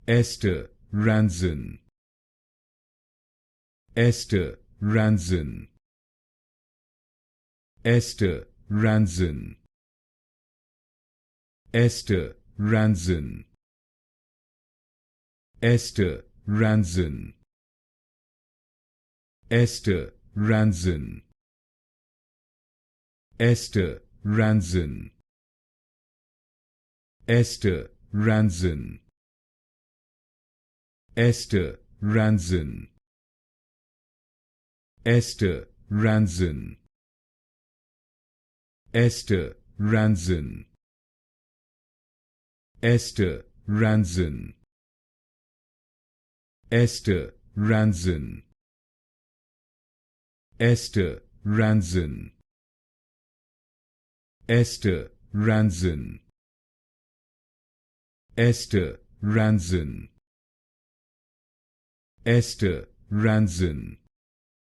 Esther Rantzen. Esther Rantzen. Esther Rantzen. Esther Rantzen. Esther Rantzen. Esther Rantzen. Esther Rantzen. Esther Rantzen. Esther Rantzen. Esther Rantzen. Esther Rantzen. Esther Rantzen. Esther Rantzen. Esther Rantzen. Esther Rantzen. Esther Rantzen. Esther Rantzen.